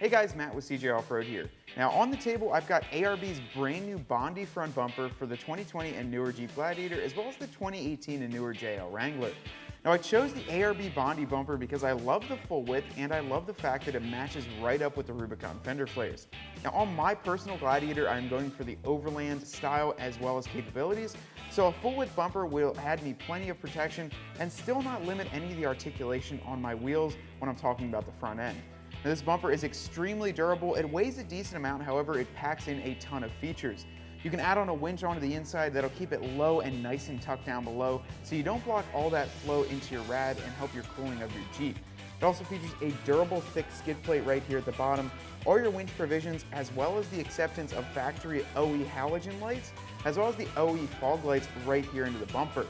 Hey guys, Matt with CJ Off-Road here. Now on the table, I've got ARB's brand new Bondi front bumper for the 2020 and newer Jeep Gladiator, as well as the 2018 and newer JL Wrangler. Now I chose the ARB Bondi bumper because I love the full width and I love the fact that it matches right up with the Rubicon fender flares. Now on my personal Gladiator, I'm going for the overland style as well as capabilities, so a full width bumper will add me plenty of protection and still not limit any of the articulation on my wheels when I'm talking about the front end. Now, this bumper is extremely durable. It weighs a decent amount, however, it packs in a ton of features. You can add on a winch onto the inside that'll keep it low and nice and tucked down below, so you don't block all that flow into your rad and help your cooling of your Jeep. It also features a durable thick skid plate right here at the bottom, all your winch provisions, as well as the acceptance of factory OE halogen lights, as well as the OE fog lights right here into the bumper.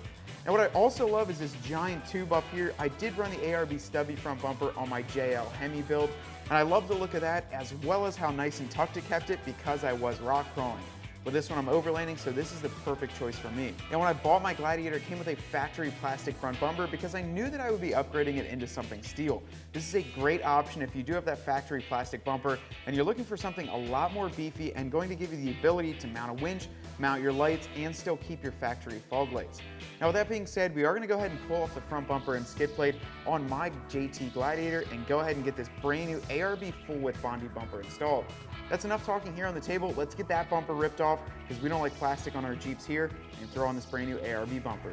Now what I also love is this giant tube up here. I did run the ARB stubby front bumper on my JL Hemi build, and I love the look of that as well as how nice and tucked it kept it because I was rock crawling. With this one I'm overlanding, so this is the perfect choice for me. Now when I bought my Gladiator, it came with a factory plastic front bumper because I knew that I would be upgrading it into something steel. This is a great option if you do have that factory plastic bumper and you're looking for something a lot more beefy and going to give you the ability to mount a winch, mount your lights, and still keep your factory fog lights. Now with that being said, we are going to go ahead and pull off the front bumper and skid plate on my JT Gladiator and go ahead and get this brand new ARB full width Bondi bumper installed. That's enough talking here on the table. Let's get that bumper ripped off because we don't like plastic on our Jeeps here, and throw on this brand new ARB bumper.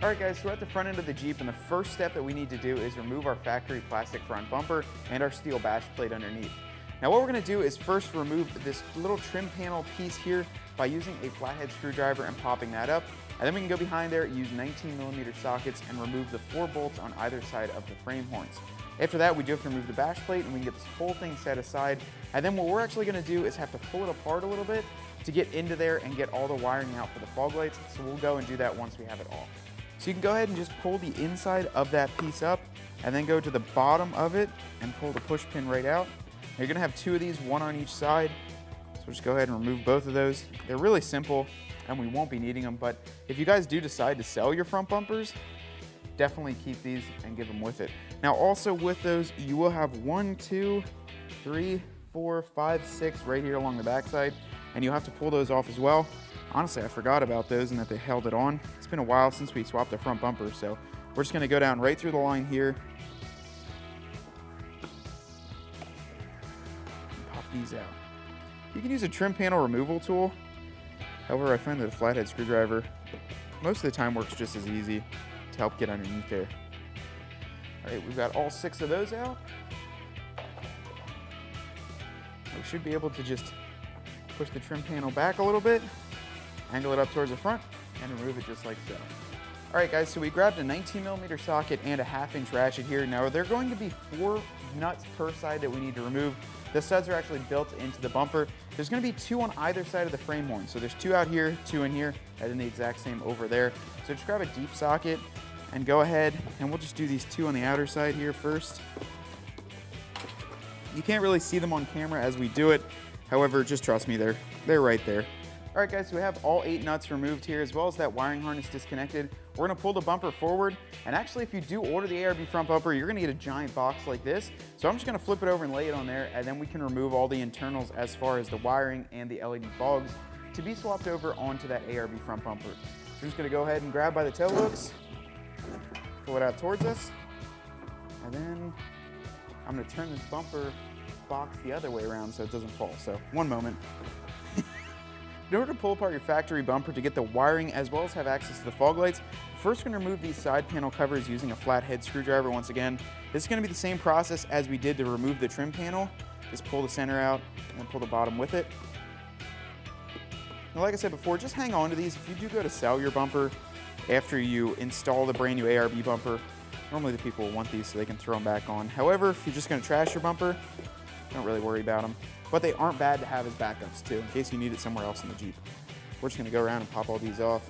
Alright guys, so we're at the front end of the Jeep, and the first step that we need to do is remove our factory plastic front bumper and our steel bash plate underneath. Now what we're going to do is first remove this little trim panel piece here by using a flathead screwdriver and popping that up. And then we can go behind there, use 19mm sockets, and remove the 4 bolts on either side of the frame horns. After that, we do have to remove the bash plate, and we can get this whole thing set aside. And then what we're actually going to do is have to pull it apart a little bit to get into there and get all the wiring out for the fog lights. So we'll go and do that once we have it off. So you can go ahead and just pull the inside of that piece up and then go to the bottom of it and pull the push pin right out. Now you're going to have 2 of these, 1 on each side. So just go ahead and remove both of those. They're really simple and we won't be needing them, but if you guys do decide to sell your front bumpers, definitely keep these and give them with it. Now also with those, you will have 1, 2, 3, 4, 5, 6 right here along the backside, and you'll have to pull those off as well. Honestly, I forgot about those and that they held it on. It's been a while since we swapped the front bumper, so we're just gonna go down right through the line here and pop these out. You can use a trim panel removal tool. However, I find that a flathead screwdriver most of the time works just as easy to help get underneath there. All right, we've got all 6 of those out. We should be able to just push the trim panel back a little bit, angle it up towards the front, and remove it just like so. All right guys, so we grabbed a 19mm socket and a 1/2-inch ratchet here. Now there are going to be 4 nuts per side that we need to remove. The studs are actually built into the bumper. There's going to be 2 on either side of the frame horn. So there's 2 out here, 2 in here, and then the exact same over there. So just grab a deep socket and go ahead, and we'll just do these 2 on the outer side here first. You can't really see them on camera as we do it. However, just trust me, they're right there. All right guys, so we have all 8 nuts removed here, as well as that wiring harness disconnected. We're gonna pull the bumper forward, and actually if you do order the ARB front bumper, you're gonna get a giant box like this. So I'm just gonna flip it over and lay it on there, and then we can remove all the internals as far as the wiring and the LED fogs to be swapped over onto that ARB front bumper. So we're just gonna go ahead and grab by the toe hooks, pull it out towards us, and then I'm gonna turn this bumper box the other way around so it doesn't fall. So one moment. In order to pull apart your factory bumper to get the wiring as well as have access to the fog lights, first we're going to remove these side panel covers using a flathead screwdriver once again. This is going to be the same process as we did to remove the trim panel. Just pull the center out and then pull the bottom with it. Now, like I said before, just hang on to these. If you do go to sell your bumper after you install the brand new ARB bumper, normally the people will want these so they can throw them back on. However, if you're just going to trash your bumper, don't really worry about them. But they aren't bad to have as backups too, in case you need it somewhere else in the Jeep. We're just gonna go around and pop all these off.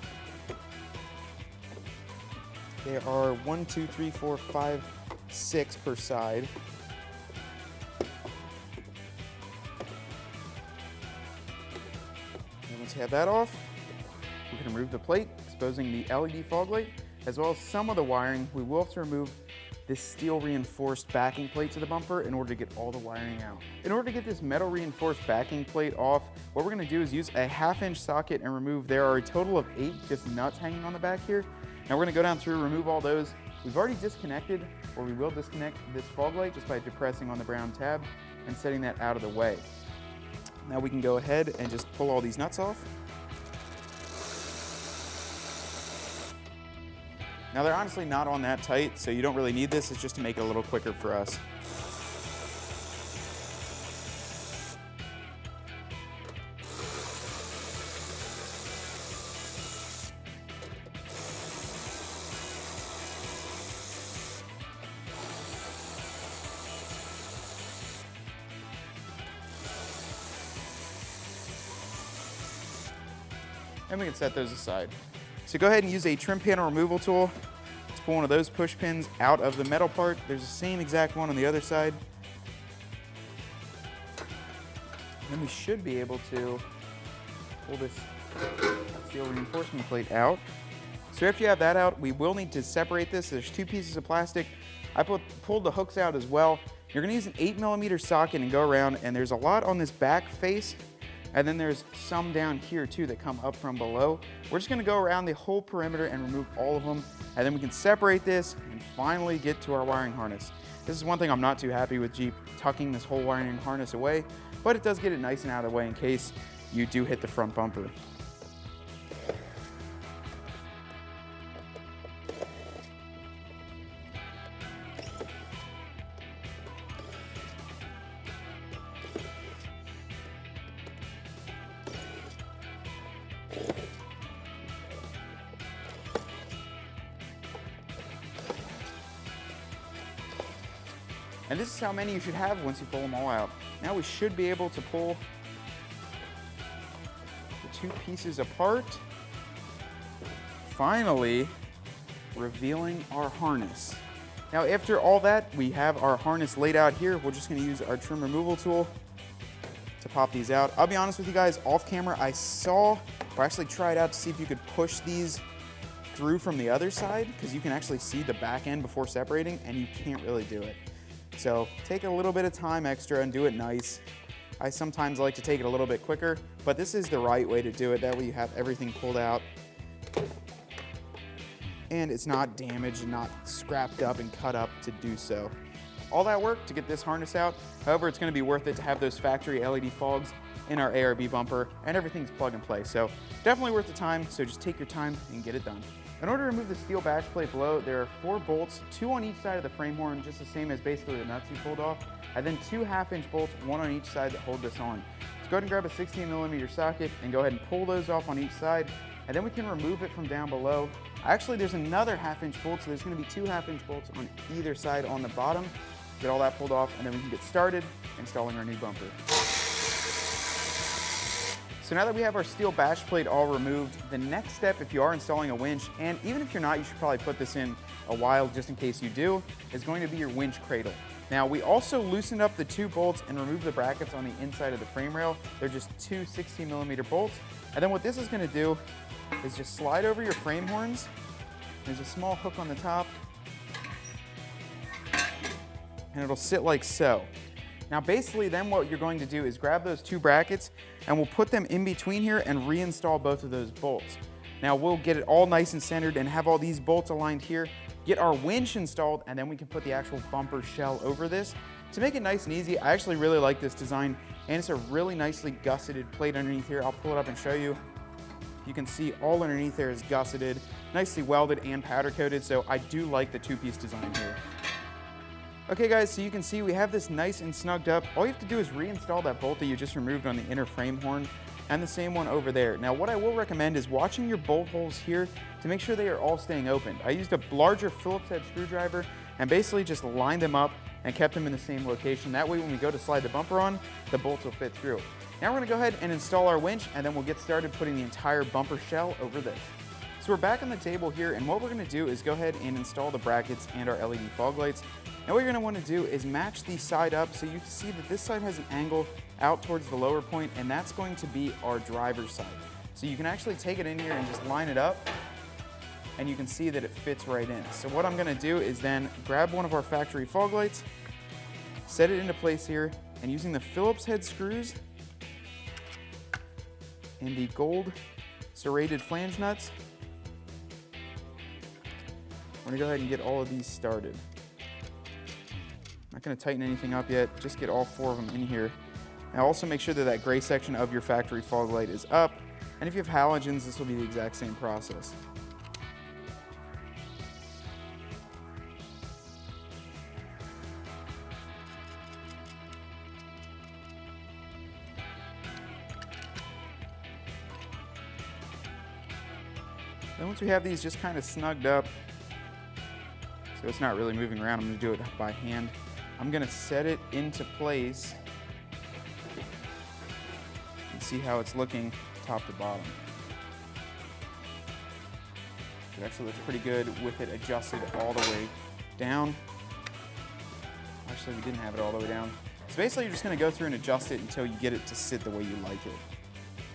There are 1, 2, 3, 4, 5, 6 per side. And once you have that off, and remove the plate, exposing the LED fog light, as well as some of the wiring. We will have to remove this steel reinforced backing plate to the bumper in order to get all the wiring out. In order to get this metal reinforced backing plate off, what we're gonna do is use a 1/2-inch socket and remove, there are a total of 8 just nuts hanging on the back here. Now we're gonna go down through, remove all those. We've already disconnected, or we will disconnect this fog light just by depressing on the brown tab and setting that out of the way. Now we can go ahead and just pull all these nuts off. Now they're honestly not on that tight, so you don't really need this. It's just to make it a little quicker for us. And we can set those aside. So go ahead and use a trim panel removal tool. Let's pull one of those push pins out of the metal part. There's the same exact one on the other side. And then we should be able to pull this steel reinforcement plate out. So after you have that out, we will need to separate this. There's 2 pieces of plastic. I pulled the hooks out as well. You're gonna use an 8mm socket and go around, and there's a lot on this back face. And then there's some down here too that come up from below. We're just gonna go around the whole perimeter and remove all of them. And then we can separate this and finally get to our wiring harness. This is one thing I'm not too happy with Jeep, tucking this whole wiring harness away, but it does get it nice and out of the way in case you do hit the front bumper. And this is how many you should have once you pull them all out. Now we should be able to pull the 2 pieces apart, finally revealing our harness. Now after all that, we have our harness laid out here. We're just gonna use our trim removal tool to pop these out. I'll be honest with you guys, off camera, I saw, or actually tried out to see if you could push these through from the other side, because you can actually see the back end before separating, and you can't really do it. So take a little bit of time extra and do it nice. I sometimes like to take it a little bit quicker, but this is the right way to do it. That way you have everything pulled out and it's not damaged and not scrapped up and cut up to do so. All that work to get this harness out. However, it's gonna be worth it to have those factory LED fogs in our ARB bumper, and everything's plug and play. So definitely worth the time, so just take your time and get it done. In order to remove the steel batch plate below, there are 4 bolts, 2 on each side of the frame horn, just the same as basically the nuts you pulled off, and then 2 1/2-inch bolts, 1 on each side that hold this on. So go ahead and grab a 16mm socket and go ahead and pull those off on each side, and then we can remove it from down below. Actually, there's another 1/2-inch bolt, so there's gonna be 2 1/2-inch bolts on either side on the bottom. Get all that pulled off, and then we can get started installing our new bumper. So now that we have our steel batch plate all removed, the next step, if you are installing a winch, and even if you're not, you should probably put this in a while just in case you do, is going to be your winch cradle. Now we also loosened up the 2 bolts and removed the brackets on the inside of the frame rail. They're just 2 16mm bolts. And then what this is gonna do is just slide over your frame horns. There's a small hook on the top, and it'll sit like so. Now basically then what you're going to do is grab those 2 brackets and we'll put them in between here and reinstall both of those bolts. Now we'll get it all nice and centered and have all these bolts aligned here, get our winch installed, and then we can put the actual bumper shell over this. To make it nice and easy, I actually really like this design, and it's a really nicely gusseted plate underneath here. I'll pull it up and show you. You can see all underneath there is gusseted, nicely welded and powder coated, so I do like the 2-piece design here. Okay guys, so you can see we have this nice and snugged up. All you have to do is reinstall that bolt that you just removed on the inner frame horn, and the same one over there. Now what I will recommend is watching your bolt holes here to make sure they are all staying open. I used a larger Phillips head screwdriver and basically just lined them up and kept them in the same location. That way when we go to slide the bumper on, the bolts will fit through. Now we're gonna go ahead and install our winch, and then we'll get started putting the entire bumper shell over this. So we're back on the table here, and what we're gonna do is go ahead and install the brackets and our LED fog lights. Now what you're gonna wanna do is match the side up so you can see that this side has an angle out towards the lower point, and that's going to be our driver's side. So you can actually take it in here and just line it up, and you can see that it fits right in. So what I'm gonna do is then grab one of our factory fog lights, set it into place here, and using the Phillips head screws and the gold serrated flange nuts, I'm gonna go ahead and get all of these started. Not gonna tighten anything up yet, just get all 4 of them in here. Now also make sure that that gray section of your factory fog light is up, and if you have halogens, this will be the exact same process. Then once we have these just kind of snugged up, so it's not really moving around, I'm gonna do it by hand. I'm gonna set it into place and see how it's looking top to bottom. It actually looks pretty good with it adjusted all the way down. Actually, we didn't have it all the way down. So basically, you're just gonna go through and adjust it until you get it to sit the way you like it.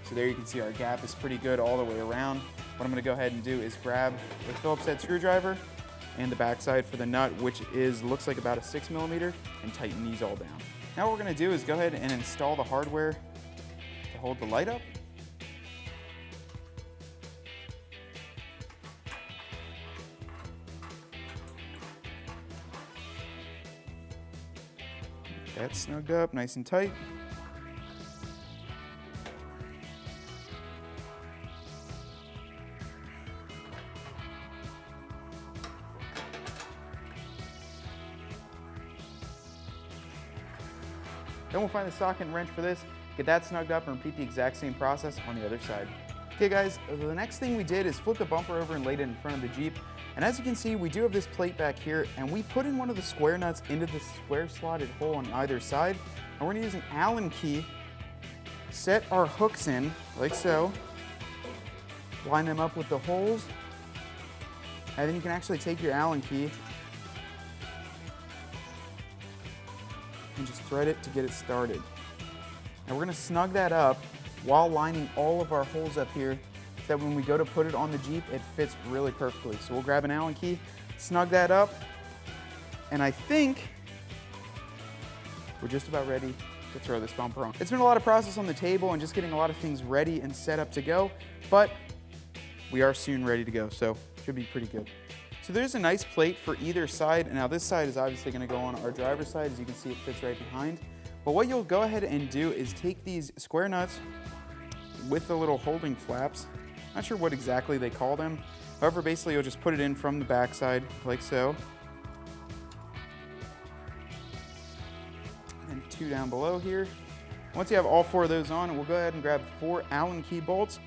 So there you can see our gap is pretty good all the way around. What I'm gonna go ahead and do is grab the Phillips head screwdriver and the backside for the nut, which looks like about a 6mm, and tighten these all down. Now what we're gonna do is go ahead and install the hardware to hold the light up. That's snugged up, nice and tight. Then we'll find the socket and wrench for this, get that snugged up, and repeat the exact same process on the other side. Okay guys, the next thing we did is flip the bumper over and laid it in front of the Jeep. And as you can see, we do have this plate back here, and we put in one of the square nuts into the square slotted hole on either side. And we're gonna use an Allen key, set our hooks in, like so, line them up with the holes, and then you can actually take your Allen key and just thread it to get it started. Now we're gonna snug that up while lining all of our holes up here so that when we go to put it on the Jeep, it fits really perfectly. So we'll grab an Allen key, snug that up, and I think we're just about ready to throw this bumper on. It's been a lot of process on the table and just getting a lot of things ready and set up to go, but we are soon ready to go, so should be pretty good. So there's a nice plate for either side, and now this side is obviously gonna go on our driver's side. As you can see, it fits right behind. But what you'll go ahead and do is take these square nuts with the little holding flaps. Not sure what exactly they call them. However, basically you'll just put it in from the back side, like so. And 2 down below here. Once you have all 4 of those on, we'll go ahead and grab 4 Allen key bolts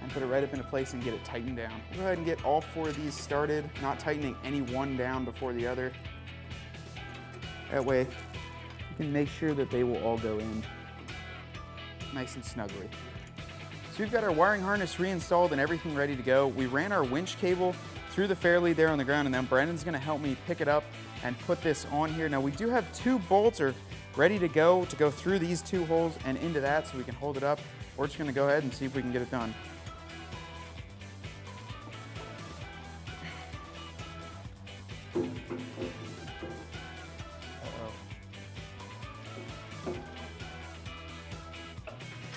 and put it right up into place and get it tightened down. We'll go ahead and get all 4 of these started, not tightening any one down before the other. That way, you can make sure that they will all go in nice and snugly. So we've got our wiring harness reinstalled and everything ready to go. We ran our winch cable through the fairlead there on the ground, and then Brandon's gonna help me pick it up and put this on here. Now we do have 2 bolts ready to go through these 2 holes and into that so we can hold it up. We're just gonna go ahead and see if we can get it done.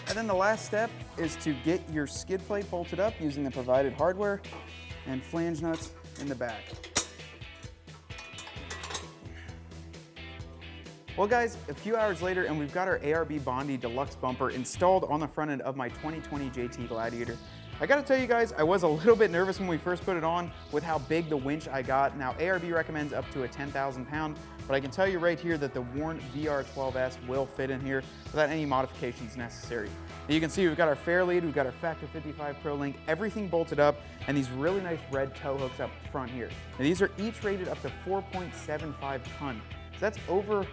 And then the last step is to get your skid plate bolted up using the provided hardware and flange nuts in the back. Well guys, a few hours later and we've got our ARB Bondi Deluxe bumper installed on the front end of my 2020 JT Gladiator. I gotta tell you guys, I was a little bit nervous when we first put it on with how big the winch I got. Now ARB recommends up to a 10,000 pound, but I can tell you right here that the worn VR12S will fit in here without any modifications necessary. Now you can see we've got our fairlead, we've got our Factor 55 Pro Link, everything bolted up, and these really nice red tow hooks up front here. Now these are each rated up to 4.75 ton. So that's over, let's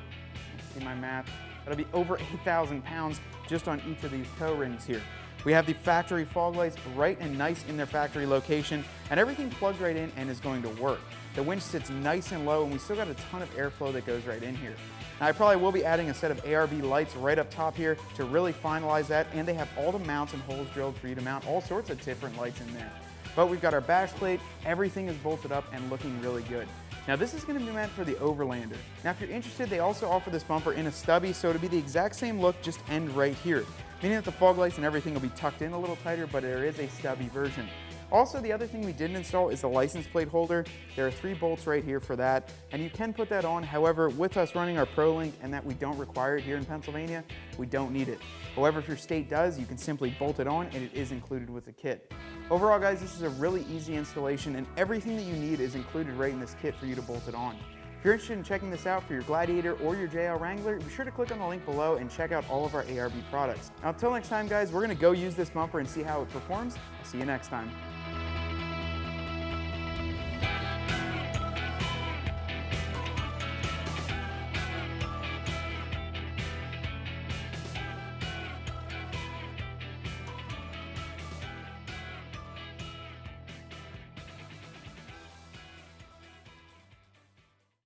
see my math, that'll be over 8,000 pounds just on each of these tow rings here. We have the factory fog lights right and nice in their factory location, and everything plugged right in and is going to work. The winch sits nice and low, and we still got a ton of airflow that goes right in here. Now, I probably will be adding a set of ARB lights right up top here to really finalize that, and they have all the mounts and holes drilled for you to mount all sorts of different lights in there. But we've got our bash plate, everything is bolted up and looking really good. Now, this is going to be meant for the Overlander. Now, if you're interested, they also offer this bumper in a stubby, so it'll be the exact same look, just end right here, meaning that the fog lights and everything will be tucked in a little tighter, but there is a stubby version. Also, the other thing we didn't install is the license plate holder. There are 3 bolts right here for that, and you can put that on. However, with us running our ProLink and that we don't require it here in Pennsylvania, we don't need it. However, if your state does, you can simply bolt it on, and it is included with the kit. Overall, guys, this is a really easy installation, and everything that you need is included right in this kit for you to bolt it on. If you're interested in checking this out for your Gladiator or your JL Wrangler, be sure to click on the link below and check out all of our ARB products. Now, until next time, guys, we're going to go use this bumper and see how it performs. I'll see you next time.